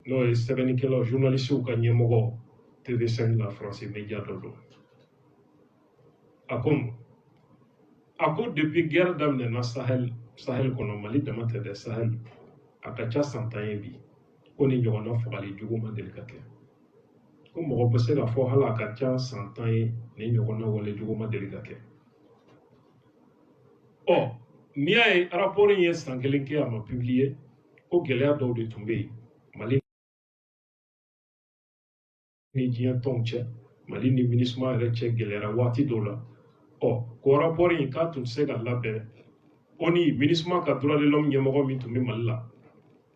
n'o ye sɛbɛnnikɛlaw journalistes ka ɲɛmɔgɔ TV5 la France Média dɔ don a ko depuis guerre daminɛna Sahel kɔnɔ Mali dama tɛ dɛ Sahel a ka ca san 10 ye bi ko ni ɲɔgɔnna fagali jugu ma deli ka kɛ ko mɔgɔ bɛ se ka fɔ hali a ka ca san 10 ye ni ɲɔgɔnna wale jugu ma deli ka kɛ n'i y'a ye rapport in ye san 1 kɛ a ma publier ko gɛlɛya dɔw de tun bɛ yen Mali ni diɲɛ tɔnw cɛ Mali ni MINUSMA yɛrɛ cɛ gɛlɛyara waati dɔw la ko rapport in k'a tun tɛ se ka labɛn ONU MINUSMA ka droit de l'homme ɲɛmɔgɔ min tun bɛ Mali la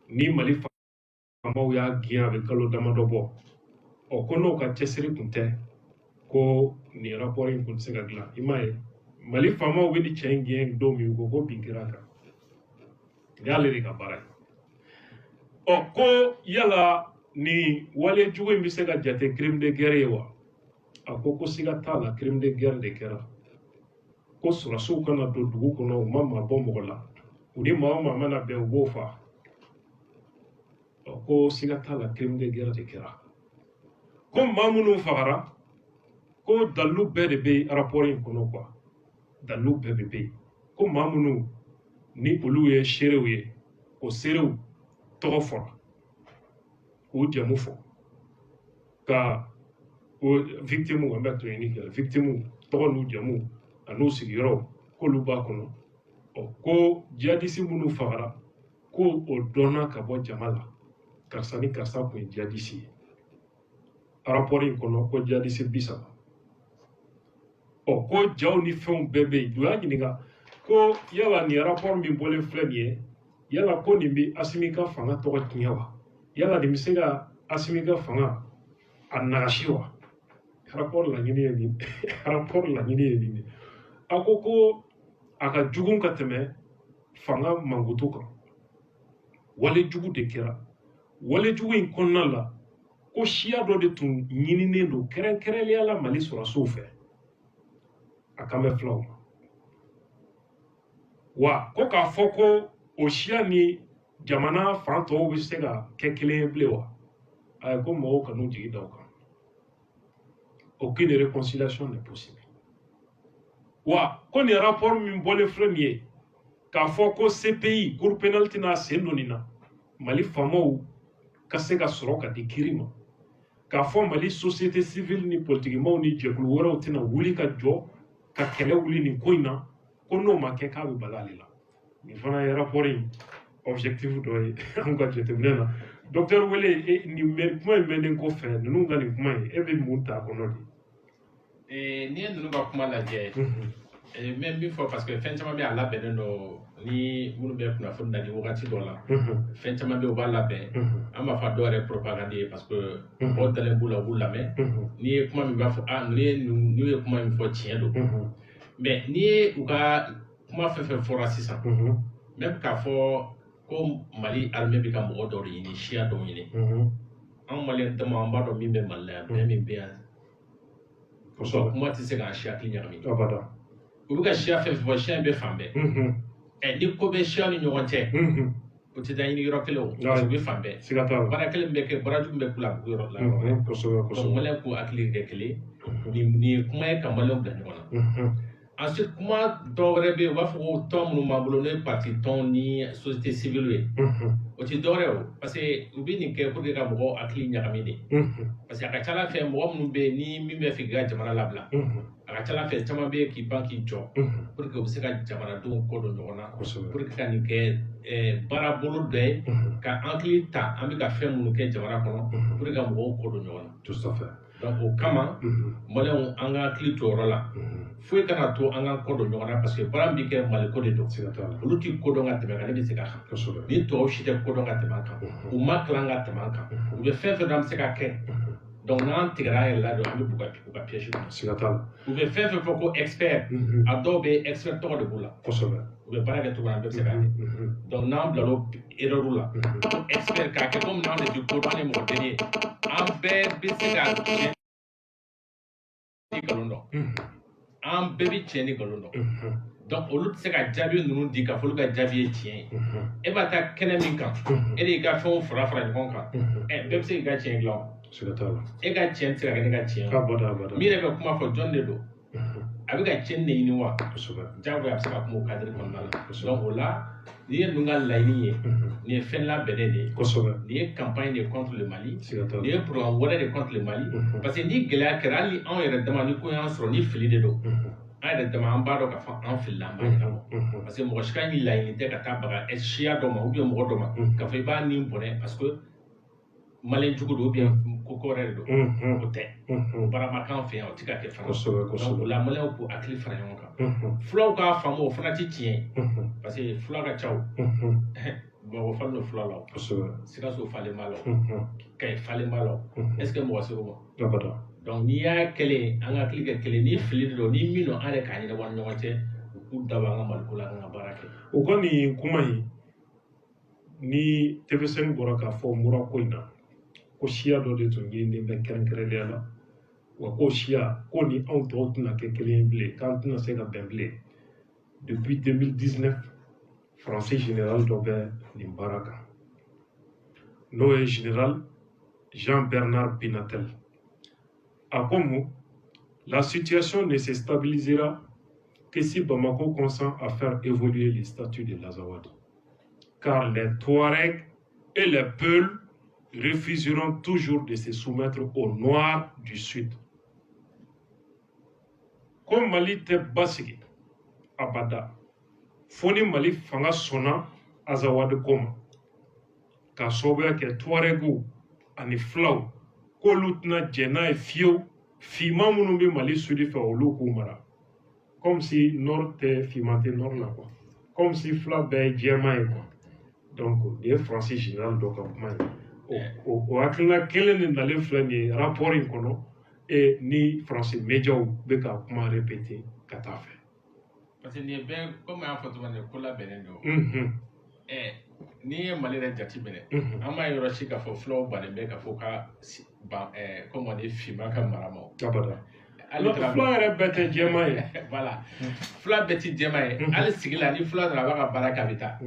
ni Mali faamaw y'a gɛn a bɛ kalo damadɔ bɔ ko n'o ka cɛsiri tun tɛ ko nin rapport in tun tɛ se ka dilan i m'a ye Mali faamaw bɛ ni cɛ in gɛn don min ko bin kɛra a kan nin y'ale de ka baara ye ko yala ni wale jugu in bɛ se ka jate crime de guerre ye wa a ko siga t'a la crime de guerre de kɛra ko sɔrɔsiw kana don dugu kɔnɔ u ma mabɔ mɔgɔ la u ni maa o maa mana bɛn u b'o faa ko siga t'a la crime de guerre de kɛra ko maa minnu fagara ko dalilu bɛɛ de bɛ rapport in kɔnɔ quoi dalilu bɛɛ de bɛ yen ko maa minnu ni olu ye seerew ye o seerew tɔgɔ fɔra k'u jamu fɔ ka o victime an bɛ to yen ni kɛlɛ victime tɔgɔ n'u jamu an'u sigiyɔrɔw k'olu b'a kɔnɔ ko jihadiste minnu fagara ko o dɔnna ka bɔ jama la karisa ni karisa tun ye jihadiste ye rapport in kɔnɔ ko jihadiste 30 ko jaw ni fɛnw bɛɛ bɛ yen u y'a ɲininka ko yala nin rapport min bɔlen filɛ nin ye yala ko nin bɛ Asimi ka fanga tɔgɔ tiɲɛ wa yala nin bɛ se ka Asimi ka fanga a nagasi wa rapport laɲini ye nin rapport laɲini ye nin a ko a ka jugu ka tɛmɛ fanga mankutu kan wale jugu de kɛra wale jugu in kɔnɔna la ko siya dɔ de tun ɲininen don kɛrɛnkɛrɛnnenya la Mali sɔrɔsiw fɛ a kan bɛ filaw ma wa ko k'a fɔ ko o siya ni jamana fan tɔw bɛ se ka kɛ kelen ye bilen wa ayi ko mɔgɔw kan'u jigi da o kan aucune réconciliation n'est possible wa ko nin rapport min bɔlen filɛ nin ye k'a fɔ ko CPI cour pénale tɛna sen don nin na Mali faamaw ka se ka sɔrɔ ka di kiiri ma k'a fɔ Mali société civile ni politikimaw ni jɛkulu wɛrɛw tɛna wuli ka jɔ ka kɛlɛ wuli nin ko in na ko n'o ma kɛ k'a bɛ bala ale la nin fana ye rapport in objectif dɔ ye an ka jateminɛ na docteur Wele nin kuma in mɛnnen kɔfɛ ninnu ka nin kuma in e bɛ mun ta a kɔnɔ de n'i ye ninnu ka kuma lajɛ n bɛ min fɔ parce que fɛn caman bɛ a labɛnnen don ni minnu bɛ kunnafoni na ni wagati dɔ la fɛn caman bɛ u b'a labɛn an b'a fɔ dɔw yɛrɛ propagande ye parce que mɔgɔw dalen b'u la u b'u lamɛn n'i ye kuma min b'a fɔ n'u ye kuma min fɔ tiɲɛ don mais n'i ye u ka kuma fɛn fɛn fɔra sisan même k'a fɔ ko Mali armée bɛ ka mɔgɔ dɔw de ɲini siya dɔw ɲini an Maliyɛn dama an b'a dɔn min bɛ Mali la yan bɛn min bɛ yan kuma tɛ se k'an siya hakili ɲagami u bɛ ka siya fɛn fɛn fɔ siya in bɛ fan bɛɛ ni ko bɛ siya ni ɲɔgɔn cɛ o tɛ taa ɲini yɔrɔ kelen o parce que u bɛ fan bɛɛ baara kelen bɛ kɛ baara jugu bɛ k'u la a bɛ yɔrɔ la donc Maliyɛn k'u hakili kɛ kelen nin ye kuma ye ka Maliyɛnw bila ɲɔgɔn na ensuite kuma dɔw wɛrɛ bɛ yen u b'a fɔ ko tɔn minnu b'an bolo n'o ye parti tɔn ni société civile ye o tɛ dɔwɛrɛ o parce que u bɛ nin kɛ pour que ka mɔgɔw hakili ɲagami de parce que a ka ca ala fɛ mɔgɔ minnu bɛ yen ni min bɛ fɛ k'i ka jamana labila a ka ca ala fɛ caman bɛ yen k'i ban k'i jɔ pour que u bɛ se ka jamanadenw ko don ɲɔgɔn na pour que ka nin kɛ baara bolo dɔ ye ka hakili ta an bɛ ka fɛn minnu kɛ jamana kɔnɔ pour que ka mɔgɔw ko don ɲɔgɔn na donc o kama Maliyɛnw an ka hakili to o yɔrɔ la foyi kana to an ka ko don ɲɔgɔn na parce que baara min bɛ kɛ Mali ko de don olu tɛ ko dɔn ka tɛmɛ kan ne bɛ se ka kan ni tɔw si tɛ ko dɔn ka tɛmɛ an kan u ma kalan ka tɛmɛ an kan u bɛ fɛn fɛn dɔn an bɛ se ka kɛ donc n'an tigɛra an yɛrɛ la dɔrɔn an bɛ u ka piège kɔnɔ u bɛ fɛn fɛn fɔ ko expert a dɔw bɛ expert tɔgɔ de b'u la u bɛ baara kɛ cogo min na an bɛ se ka kɛ donc n'an bila l'o erreur la ko expert k'a kɛ komi n'an de tɛ ko dɔn an ye mɔgɔ deni ye an bɛɛ bɛ se ka tiɲɛ ni nkalon dɔn an bɛɛ bɛ tiɲɛ ni nkalon dɔn Donc olu tɛ se ka jaabi ninnu di k'a fɔ olu ka jaabi ye tiɲɛ ye. E b'a ta kɛnɛ min kan e de y'i ka fɛnw fara ɲɔgɔn kan bɛɛ bɛ se k'i ka tiɲɛ dilan o. E ka tiɲɛ tɛ se ka kɛ ne ka tiɲɛ ye. Min yɛrɛ bɛ kuma fɔ jɔn de don a bɛ ka tiɲɛ de ɲini wa jagoya a bɛ se ka kuma o cadre kɔnɔna la. Donc o la nin ye ninnu ka laɲini ye nin ye fɛn labɛnnen de ye nin ye campagne de contre le Mali nin ye programme wɛrɛ de contre le Mali parce que ni gɛlɛya kɛra hali anw yɛrɛ dama ni ko y'an sɔrɔ ni fili de don an yɛrɛ dama an b'a dɔn k'a fɔ an filila an b'a ɲɛnabɔ parce que mɔgɔ si ka ɲi laɲini tɛ ka taa baga siya dɔ ma ou bien mɔgɔ dɔ ma k'a fɔ i b'a nin bɔnɛ parce que maliyɛn jugu don ou bien ko wɛrɛ de don o tɛ o baara ma k'an fɛ yan o tɛ ka kɛ fana donc o la maliyɛnw k'u hakili fara ɲɔgɔn kan fulaw k'a faamu o fana tɛ tiɲɛ ye parce que fula ka ca o Bamakɔ falen don fula la o Sikaso falen b'a la o Kayi falen b'a la o est ce que mɔgɔ sera o ma donc n'i y'a kɛlen an ka hakili kɛ kelen ni fili de don ni min don an yɛrɛ k'a ɲɛnabɔ ni ɲɔgɔn cɛ u k'u dabɔ an ka Maliko la an ka baara kɛ o kɔni kuma in ni TVSN bɔra k'a fɔ mura ko in na ko siya dɔ de tun ɲinilen bɛ kɛrɛnkɛrɛnnenya la wa ko siya ko ni anw tɔw tɛna kɛ kelen ye bilen k'an tɛna se ka bɛn bilen depuis 2019 français général dɔ bɛ nin baara kan n'o ye général Jean-Bernard Binatel a ko mun la situation ne se stabilisera que si Bamako consent à faire évoluer les statuts de l'Azawad car les Touaregs et les Peuls refuseront toujours de se soumettre aux Noirs du Sud. Comme Mali te basigi abada, foni Mali fanga sona Azawad koma, ka sobe ke Touaregu ani Flaw, ko lutna jena e fio, fima munu be Mali Sudi fe olu kumara. Comme si Nord te fimate Nord la quoi. Comme si Flaw be jema e quoi. Donc, les Français général donc o hakilina kelen de nalen filɛ nin ye rapport in kɔnɔ ni français médiaw bɛ ka kuma répété ka taa fɛ. parce que nin ye bɛɛ comme an y'a fɔ cogo min na ko labɛnnen don. n'i ye Mali yɛrɛ jate minɛ an m'a yɔrɔ si k'a fɔ fulaw bannen bɛ k'a fɔ ka ban comme on dit finman ka mara ma o. abada fula yɛrɛ bɛɛ tɛ jɛman ye. voilà fula bɛɛ tɛ jɛman ye hali sigi la ni fula nana a b'a ka baara kɛ a bɛ taa.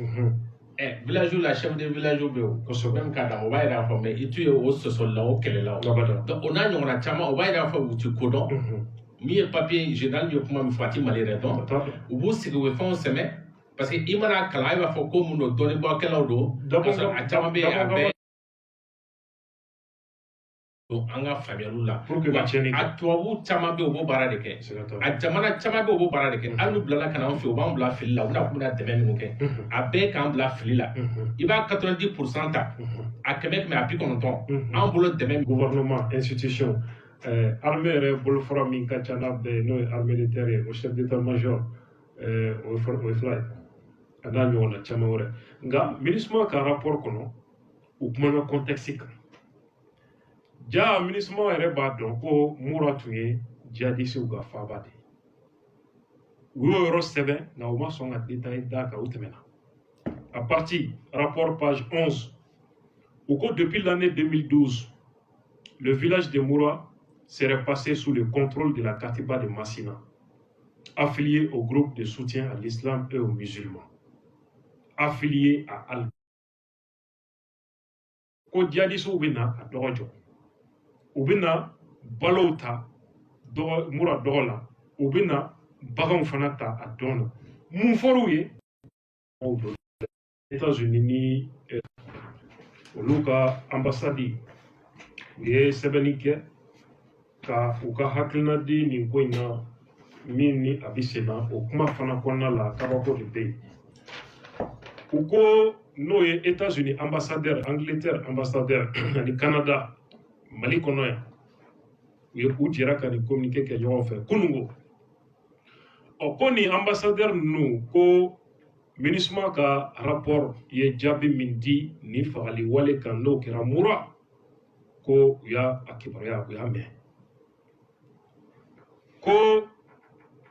village la chef de village bɛ yen même k'a dama o b'a yira k'a fɔ mais i tun ye o sɔsɔli la o kɛlɛ la o donc o n'a ɲɔgɔnna caman o b'a yira k'a fɔ u ti ko dɔn min ye papier général min ye kuma min fɔ a ti Mali yɛrɛ dɔn u b'u sigi u bɛ fɛnw sɛbɛn parce que i mana kalan i b'a fɔ ko mun don dɔnnibɔkɛlaw don k'a sɔrɔ a caman bɛ yen a bɛɛ an ka faamuyaliw la a tubabu caman bɛ yen u b'o baara de kɛ a jamana caman bɛ yen u b'o baara de kɛ hali n'u bilala ka na an fɛ yen u b'an bila fili la u bɛna kun bɛna dɛmɛ minnu kɛ a bɛɛ k'an bila fili la i b'a 90% ta a kɛmɛ a 90 an bolo dɛmɛ gouvernement institution armée yɛrɛ bolofara min ka ca n'a bɛɛ n'o ye armée de terre ye o chef d'état-major o ye fila ye a n'a ɲɔgɔnna caman wɛrɛ nka MINUSMA ka rapport kɔnɔ u kumana contexte kan ja MINUSMA yɛrɛ b'a dɔn ko mura tun ye jihadisiw ka faaba de ye u y'o yɔrɔ sɛbɛn nka u ma sɔn ka détail d'a kan u tɛmɛna à partir rapport page 11 u ko depuis l'année 2012 le village de Moura serait passé sous le contrôle de la Katiba de Massina affilié au groupe de soutien à l'islam et aux musulmans affilié à Al ko jihadisiw bɛ na a dɔgɔ jɔ u bɛ na balow ta mura dɔgɔ la u bɛ na baganw fana ta a dɔn na mun fɔr'u ye États-Unis ni olu ka ambassade u ye sɛbɛnni kɛ ka u ka hakilina di nin ko in na min ni a bɛ sen na o kuma fana kɔnɔna la kabako de bɛ yen u ko n'o ye États-Unis ambassadeur Angleterre ambassadeur ani Canada Mali kɔnɔ yan u jɛra ka nin communiqué kɛ ɲɔgɔn fɛ kunungo ko nin ambassadeur ninnu ko MINUSMA ka rapport ye jaabi min di nin fagali wale kan n'o kɛra Mura ko u y'a kibaruya u y'a mɛn ko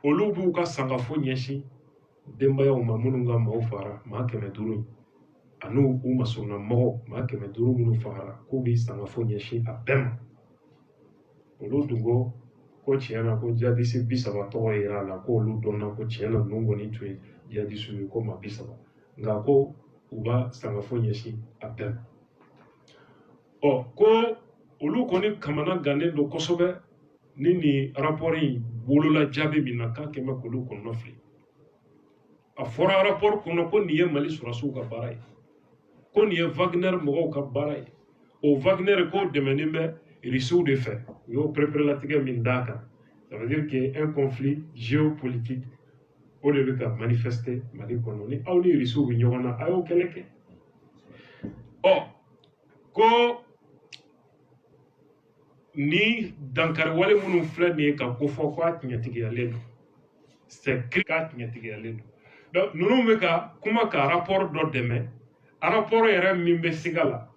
olu b'u ka sangafo ɲɛsin denbayaw ma minnu ka maaw fagara maa 500 ani u masɔnna mɔgɔw maa 500 minnu fagara k'u bɛ sangafo ɲɛsin a bɛɛ ma olu dun ko ko tiɲɛna ko jihadiste 30 tɔgɔ yera la ko olu dɔnna ko tiɲɛna ninnu kɔni tun ye jihadiste ye ko maa 30 nka ko u b'a sangafo ɲɛsin a bɛɛ ma ko olu kɔni kamana gannen don kosɛbɛ ni nin rapport in bolola jaabi min na k'a kɛmɛ k'olu kɔnɔ fili a fɔra rapport kɔnɔ ko nin ye Mali sɔrɔsiw ka baara ye ko nin ye Wagner mɔgɔw ka baara ye o Wagner ko dɛmɛnen bɛ Russiw de fɛ u y'o perepere-latigɛ min d'a kan ça veut dire que un conflit géopolitique o de bɛ ka manifester Mali kɔnɔ ni aw ni Russiw bɛ ɲɔgɔn na a y'o kɛlɛ kɛ ko ni dankari wale minnu filɛ nin ye ka ko fɔ k'a tiɲɛtigiyalen don c'est clair k'a tiɲɛtigiyalen don donc ninnu bɛ ka kuma ka rapport dɔ dɛmɛ rapport yɛrɛ min bɛ siga la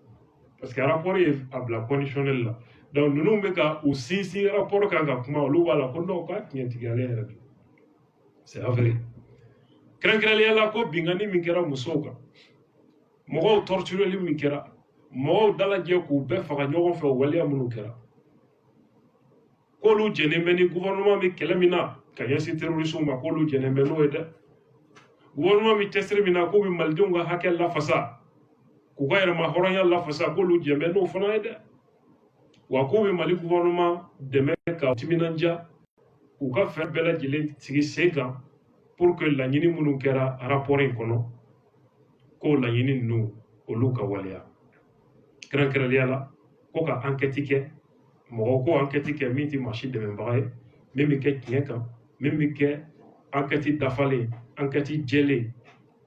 parce que rapport ye a bila conditionnel la donc ninnu bɛ ka u sinsin rapport kan ka kuma olu b'a la ko non k'a tiɲɛtigiyalen yɛrɛ don c'est vrai kɛrɛnkɛrɛnnenya la ko bingani min kɛra musow kan mɔgɔw tortureli min kɛra mɔgɔw dalajɛ k'u bɛɛ faga ɲɔgɔn fɛ o waleya minnu kɛra k'olu jɛnnen bɛ ni gouvernement bɛ kɛlɛ min na ka ɲɛsin terroristes ma k'olu jɛnnen bɛ n'o ye dɛ gouvernement bɛ cɛsiri min na k'u bɛ malidenw ka hakɛ lafasa k'u ka yɛrɛma hɔrɔnya lafasa k'olu jɛn bɛ n'o fana ye dɛ wa k'u bɛ Mali gouvernement dɛmɛ ka timinanja k'u ka fɛɛrɛ bɛɛ lajɛlen sigi sen kan pour que laɲini minnu kɛra rapport in kɔnɔ k'o laɲini ninnu olu ka waleya kɛrɛnkɛrɛnnenya la ko ka enquête kɛ mɔgɔw ko enquête kɛ min tɛ maa si dɛmɛbaga ye min bɛ kɛ tiɲɛ kan min bɛ kɛ enquête dafalen enquête jɛlen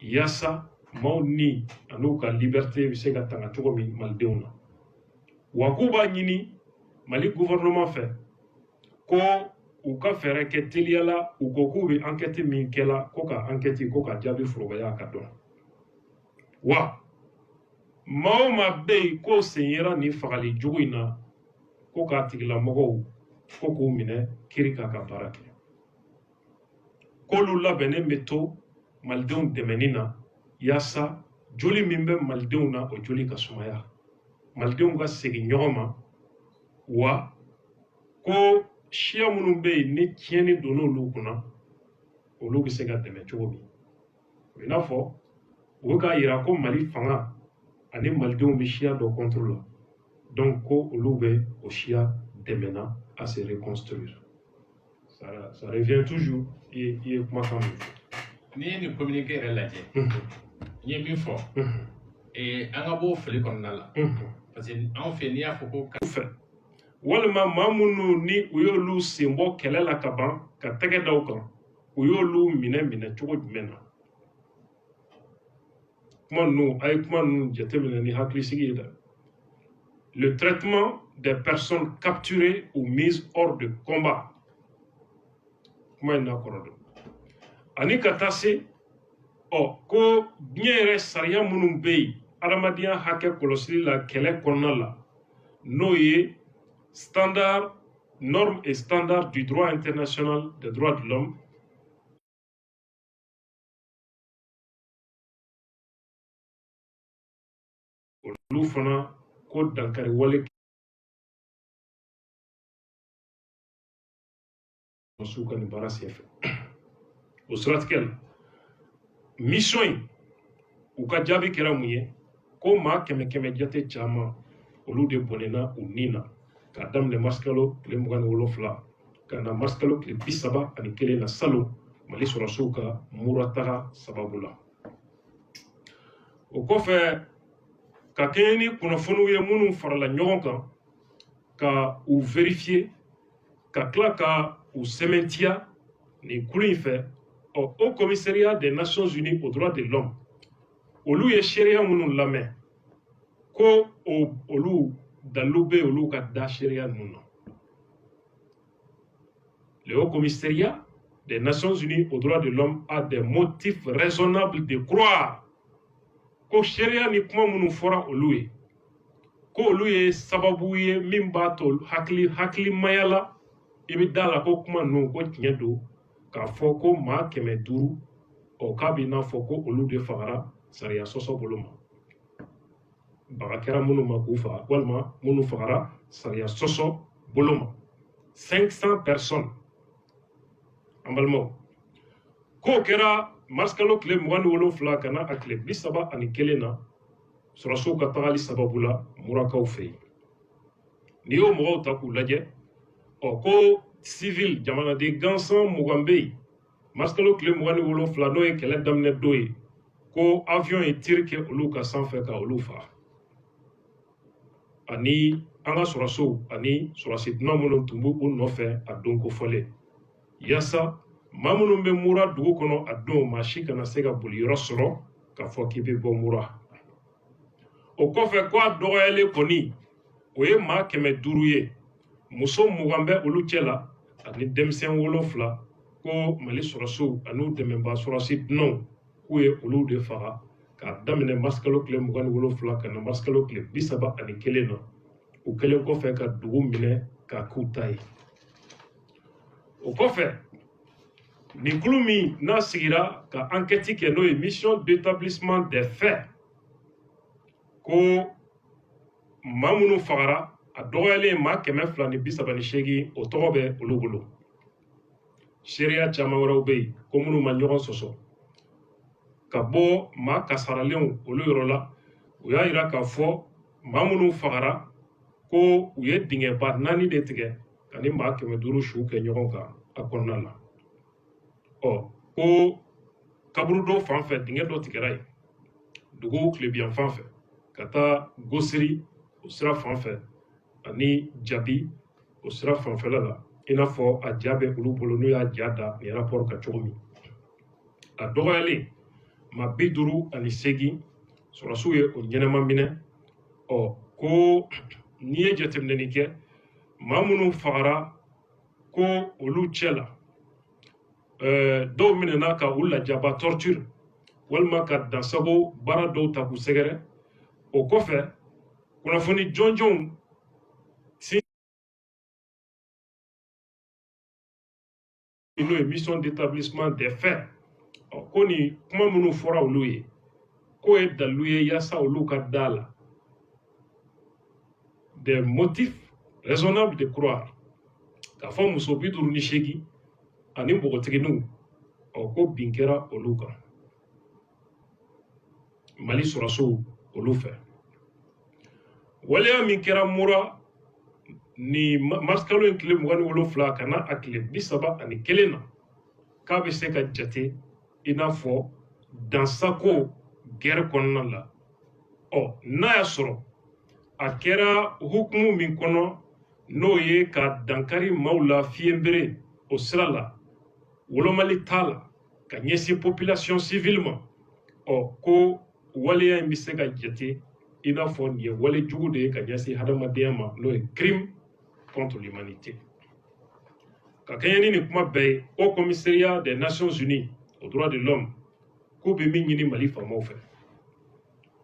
yaasa maaw ni an'u ka liberté bɛ se ka tanga cogo min malidenw na wa k'u b'a ɲini Mali gouvernement fɛ ko u ka fɛɛrɛ kɛ teliya la u ko k'u bɛ enquête min kɛla ko ka enquête ko ka jaabi forobaya ka dɔn wa maa o maa bɛ yen k'o sen yera nin fagali jugu in na ko k'a tigilamɔgɔw ko k'u minɛ kiri k'a ka baara kɛ k'olu labɛnnen bɛ to malidenw dɛmɛni na yaasa joli min bɛ malidenw na o joli ka sumaya malidenw ka segin ɲɔgɔn ma wa ko siya minnu bɛ yen ni tiɲɛni donna olu kunna olu bɛ se ka dɛmɛ cogo min o i n'a fɔ u bɛ k'a yira ko Mali fanga ani malidenw bɛ siya dɔ contre la donc ko olu bɛ o siya dɛmɛna à se reconstruire ça revient toujours i ye kumakan min fɔ n'i ye nin communiqué yɛrɛ lajɛ n ye min fɔ an ka bɔ fili kɔnɔna la parce que anw fɛ n'i y'a fɔ ko fɛ walima maa minnu ni u y'olu sen bɔ kɛlɛ la ka ban ka tɛgɛ da u kan u y'olu minɛ cogo jumɛn na kuma ninnu a ye kuma ninnu jateminɛ ni hakilisigi ye dɛ le traitement des personnes capturées ou mises hors de combat kuma in n'a kɔrɔ dɔn ani ka taa se ko diɲɛ yɛrɛ sariya minnu bɛ yen adamadenya hakɛ kɔlɔsili la kɛlɛ kɔnɔna la n'o ye standard normes et standards du droit international des droits de l'homme olu fana ko dankari wale su ka nin baara senfɛ o siratigɛ la mission in u ka jaabi kɛra mun ye ko maa 100 jate caman olu de bɔnɛna u ni na k'a daminɛ mars kalo tile 27 ka na mars kalo tile 31 na salon Mali sɔrɔsiw ka murataga sababu la o kɔfɛ ka kɛɲɛ ni kunnafoniw ye minnu farala ɲɔgɔn kan ka u vérifier ka tila ka u sɛmɛntiya nin kulu in fɛ au commissariat des Nations Unies aux droits de l'homme olu ye sariya minnu lamɛn ko olu dalilu bɛ olu ka da sariya ninnu na le haut commissariat des Nations Unies aux droits de l'homme a des motifs raisonnables de croire ko sariya ni kuma minnu fɔra olu ye ko olu ye sababu ye min b'a to hakilimaya la i bɛ da la ko kuma ninnu ko tiɲɛ don k'a fɔ ko maa 500 k'a bɛ i n'a fɔ ko olu de fagara sariya sɔsɔ bolo ma baga kɛra minnu ma k'u faga walima minnu fagara sariya sɔsɔ bolo ma 500 personnes an balimaw k'o kɛra marsikalo tile 27 ka na a tile 31 na sɔrɔsiw ka tagali sababu la murakaw fɛ yen n'i y'o mɔgɔw ta k'u lajɛ ko civil jamanaden gansan 20 bɛ yen marsikalo tile 27 n'o ye kɛlɛ daminɛ don ye ko avion ye tir kɛ olu ka sanfɛ ka olu faga ani an ka sɔrɔsiw ani sɔrɔsi dunan minnu tun b'u nɔfɛ a don kofɔlen yaasa maa minnu bɛ mura dugu kɔnɔ a don maa si kana se ka boli yɔrɔ sɔrɔ k'a fɔ k'i bɛ bɔ mura o kɔfɛ ko a dɔgɔyalen kɔni o ye maa 500 ye muso 20 bɛ olu cɛ la ani denmisɛn 7 ko mali sɔrɔsiw ani dɛmɛbaa sɔrɔsi dunanw k'u ye olu de faga k'a daminɛ marsikalo tile 27 ka na marsikalo tile 31 na u kɛlen kɔfɛ ka dugu minɛ k'a k'u ta ye o kɔfɛ nin kulu min n'a sigira ka enquête kɛ n'o ye mission d'établissement des faits ko maa minnu fagara a dɔgɔyalen maa 238 o tɔgɔ bɛ olu bolo seereya caman wɛrɛw bɛ yen ko minnu ma ɲɔgɔn sɔsɔ ka bɔ maa kasaralenw olu yɔrɔ la u y'a jira k'a fɔ maa minnu fagara ko u ye dingɛba 4 de tigɛ ka ni maa 500 su kɛ ɲɔgɔn kan a kɔnɔna la ko kaburu dɔ fan fɛ dingɛ dɔ tigɛra yen dugu tilebiyan fan fɛ ka taa gosiri o sira fan fɛ ani jabi o sira fanfɛla la i n'a fɔ a ja bɛ olu bolo n'u y'a ja da nin rapport kan cogo min a dɔgɔyalen maa 58 sɔrɔsiw ye o ɲɛnɛma minɛ ko n'i ye jateminɛni kɛ maa minnu fagara ko olu cɛ la dɔw minɛna ka u lajaba torture walima ka dansago baara dɔw ta k'u sɛgɛrɛ o kɔfɛ kunnafoni jɔnjɔnw n'o ye mission d'établissement des faits ko nin kuma minnu fɔra olu ye k'o ye dalilu ye yaasa olu ka da la des motifs raisonnables de croire k'a fɔ muso 58 ani npogotigininw ko bin kɛra olu kan mali sɔrɔsiw olu fɛ waleya min kɛra mura ni marsikalo in tile 27 ka na a tile 31 na k'a bɛ se ka jate i n'a fɔ dansako gɛrɛ kɔnɔna la n'a y'a sɔrɔ a kɛra hukumu min kɔnɔ n'o ye ka dankari maaw la fiɲɛbere o sira la wolomali t'a la ka ɲɛsin population civile ma ko waleya in bɛ se ka jate i n'a fɔ nin ye wale jugu de ye ka ɲɛsin hadamadenya ma n'o ye crime contre l'humanité ka kɛɲɛ ni nin kuma bɛɛ ye au commissariat des nations unies aux droits de l'homme k'u bɛ min ɲini mali faamaw fɛ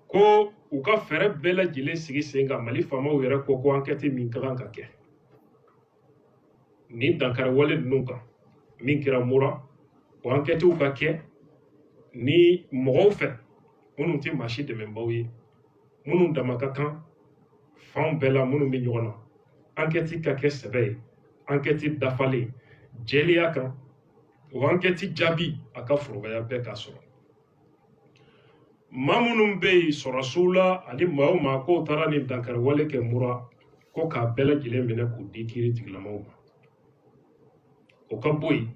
ko u ka fɛɛrɛ bɛɛ lajɛlen sigi sen kan mali faamaw yɛrɛ ko enquête min ka kan ka kɛ nin dankari wale ninnu kan min kɛra mura o enquêtew ka kɛ ni mɔgɔw fɛ minnu tɛ maa si dɛmɛbaaw ye minnu dama ka kan fanw bɛɛ la minnu bɛ ɲɔgɔn na enquête ka kɛ sɛbɛ ye enquête dafalen jɛlenya kan o enquête jaabi a ka forobaya bɛɛ k'a sɔrɔ maa minnu bɛ yen sɔrɔsiw la ani maa o maa k'o taara nin dankari wale kɛ mura ko k'a bɛɛ lajɛlen minɛ k'u di kiiri tigilamaw ma o ka bɔ yen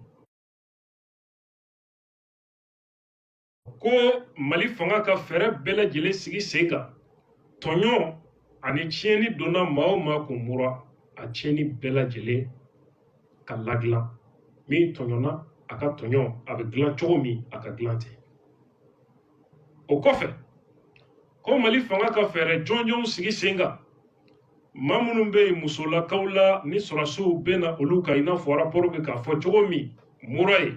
ko mali fanga ka fɛɛrɛ bɛɛ lajɛlen sigi sen kan tɔɲɔ ani tiɲɛni donna maa o maa kun mura a tiɲɛni bɛɛ lajɛlen ka ladilan min tɔɲɔna a ka tɔɲɔ a bɛ dilan cogo min a ka dilan ten o kɔfɛ ko mali fanga ka fɛɛrɛ jɔnjɔnw sigi sen kan maa minnu bɛ yen musolakaw la ni sɔrɔsiw bɛ na olu kan i n'a fɔ rapport bɛ k'a fɔ cogo min mura ye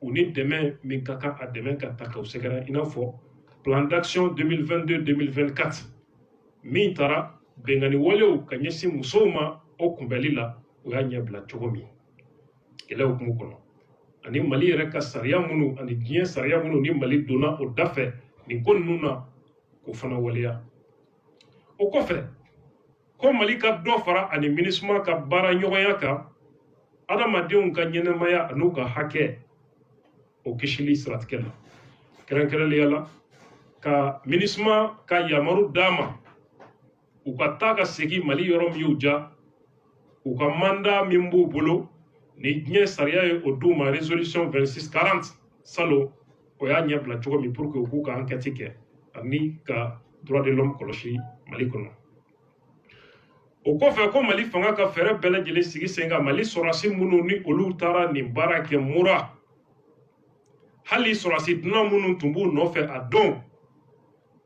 u ni dɛmɛ min ka kan a dɛmɛ ka ta k'u sɛgɛrɛ i n'a fɔ plan d'action 2022-2024 min taara bɛnkanni walew ka ɲɛsin musow ma o kunbɛli la o y'a ɲɛbila cogo min kɛlɛ hukumu kɔnɔ ani mali yɛrɛ ka sariya minnu ani diɲɛ sariya minnu ni mali donna o dafɛ nin ko ninnu na k'o fana waleya o kɔfɛ ko Mali ka dɔ fara ani MINUSMA ka baara ɲɔgɔnya kan adamadenw ka ɲɛnɛmaya an'u ka hakɛ o kisili siratigɛ la kɛrɛnkɛrɛnnenya la ka MINUSMA ka yamaru d'a ma u ka taa ka segin Mali yɔrɔ min y'u ja u ka mandat min b'u bolo ni diɲɛ sariya ye o d'u ma résolution 2640 salon o y'a ɲɛ bila cogo min pour que u k'u ka enquête kɛ ani ka droit de l'homme kɔlɔsi Mali kɔnɔ o kɔfɛ ko Mali fanga ka fɛɛrɛ bɛɛ lajɛlen sigi sen kan Mali sɔrɔdasi minnu ni olu taara nin baara kɛ mura hali sɔrɔdasi dunan minnu tun b'u nɔfɛ a don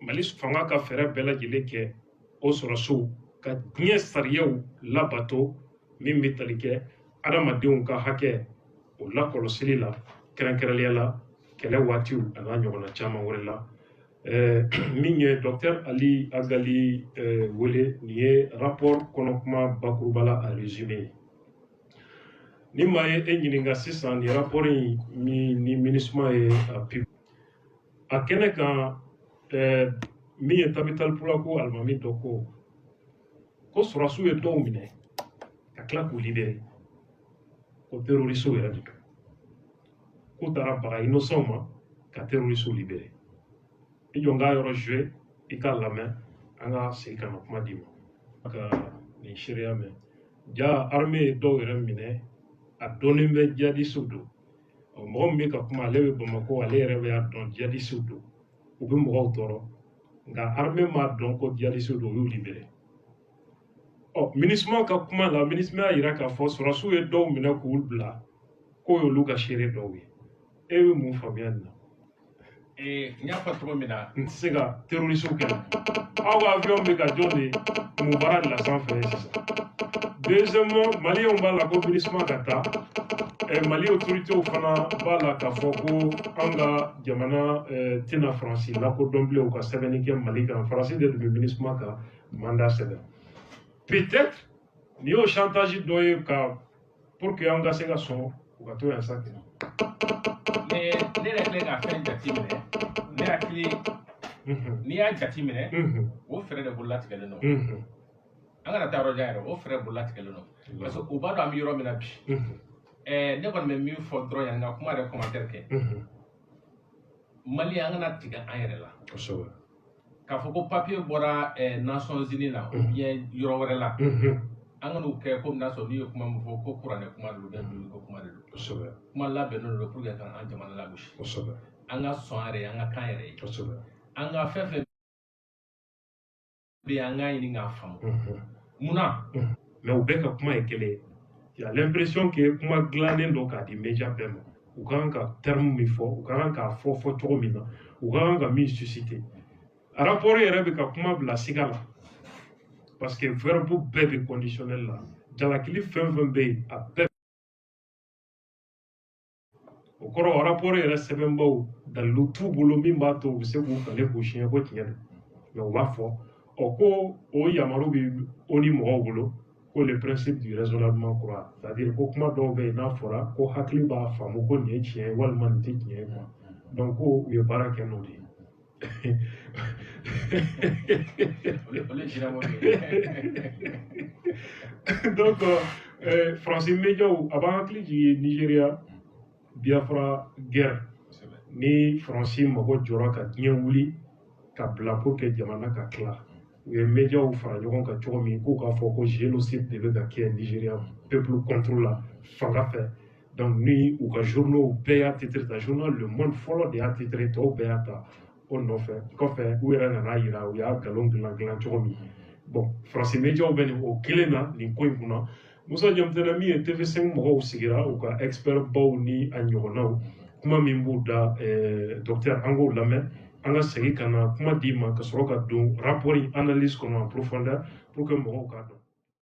Mali fanga ka fɛɛrɛ bɛɛ lajɛlen kɛ o sɔrɔdasiw ka diɲɛ sariyaw labato min bɛ tali kɛ adamadenw ka hakɛ o lakɔlɔsili la kɛrɛnkɛrɛnnenya la kɛlɛ waatiw a n'a ɲɔgɔnna caman wɛrɛ la min ye Dr Ali Agali wele nin ye rapport kɔnɔkuma bakuruba la a résumé ye ni maa ye e ɲininka sisan nin rapport in ni MINUSMA ye a pi a kɛnɛ kan min ye Tabital Pulako alimami dɔ ko sɔrɔdasiw ye dɔw minɛ ka tila k'u libérer ko terroriste yɛrɛ de don k'u taara baga innocent ma ka terroriste libérer i jɔ n k'a yɔrɔ joué i k'a lamɛn an ka segin ka na kuma d'i ma ka nin seereya mɛn ja armée ye dɔw yɛrɛ minɛ a dɔnnen bɛ djihadistes don mɔgɔ min bɛ ka kuma ale bɛ Bamako ale yɛrɛ bɛ dɔn djihadistes don u bɛ mɔgɔw tɔɔrɔ nka armée m'a dɔn ko djihadistes don u y'u libérer MINUSMA ka kuma la MINUSMA y'a yira k'a fɔ sɔrɔdasiw ye dɔw minɛ k'u bila k'o y'olu ka seere dɔw ye e bɛ mun faamuya nin na n y'a fɔ cogo min na n tɛ se ka terroriste kɛlɛ aw ka avion bɛ ka jɔn de mun baara de la sanfɛ sisan deuxièmement maliyɛnw b'a la ko MINUSMA ka taa Mali autorités fana b'a la k'a fɔ ko an ka jamana tɛna Faransi lakodɔn bilen u ka sɛbɛnni kɛ Mali kan Faransi de tun bɛ MINUSMA ka mandat sɛbɛn peut-être nin y'o chantage dɔ ye ka pour que an ka se ka sɔn u ka to yan sa kɛ ne yɛrɛ filɛ ka fɛn jateminɛ ne hakili n'i y'a jateminɛ o fɛɛrɛ de bololatigɛlen don an kana taa yɔrɔ jan yɛrɛ o fɛɛrɛ bololatigɛlen don parce que u b'a dɔn an bɛ yɔrɔ min na bi ne kɔni bɛ min fɔ dɔrɔn yan n ka kuma yɛrɛ commentaire kɛ Mali an kana tigɛ an yɛrɛ la k'a fɔ ko papier bɔra Nations Unies la ou bien yɔrɔ wɛrɛ la an ka n'u kɛ komi n'a sɔrɔ n'i ye kuma min fɔ ko kuranɛ kuma de don bɛn ko kuma de don kuma labɛnnen don pour que ka an jamana lagosi an ka sɔn yɛrɛ ye an ka kan yɛrɛ ye an ka fɛn fɛn bɛ yen an k'a ɲini k'a faamu munna mais u bɛɛ ka kuma ye kelen ye il y a l'impression que kuma dilannen don k'a di média bɛɛ ma u ka kan ka terme min fɔ u ka kan k'a fɔ cogo min na u ka kan ka min susciter rapport yɛrɛ bɛ ka kuma bila siga la parce que verbe bɛɛ bɛ conditionnel la jalakili fɛn fɛn bɛ yen a bɛɛ o kɔrɔ rapport yɛrɛ sɛbɛnbaw dalilu t'u bolo min b'a to u bɛ se k'u kale k'u siɲɛ ko tiɲɛ don mais u b'a fɔ ko o yamaru bɛ o ni mɔgɔw bolo ko le principe du raisonnement courant c'est-à-dire ko kuma dɔw bɛ yen n'a fɔra ko hakili b'a faamu ko nin ye tiɲɛ ye walima nin tɛ tiɲɛ ye quoi donc ko u ye baara kɛ n'o de ye donc Faransi médiaw a b'an hakili jigin Nigéria Biafra guerre ni Faransi mago jɔra ka diɲɛ wuli ka bila pour que jamana ka tila u ye médiaw fara ɲɔgɔn kan cogo min k'u k'a fɔ ko génocide de bɛ ka kɛ Nigéria peuple contre la fanga fɛ donc ni u ka journaux bɛɛ y'a titre ta journal Le Monde fɔlɔ de y'a titre tɔw bɛɛ y'a ta o nɔfɛ kɔfɛ u yɛrɛ nana yira u y'a nkalon dilan cogo min bon Faransi médiaw bɛ nin o kelen na nin ko in kunna Musa Jamuntɛnɛ min ye TV5 mɔgɔw sigira u ka expert baw ni a ɲɔgɔnnaw kuma min b'u da docteur an k'o lamɛn an ka segin ka na kuma d'i ma ka sɔrɔ ka don rapport in analyse kɔnɔ en profondeur pour que mɔgɔw k'a dɔn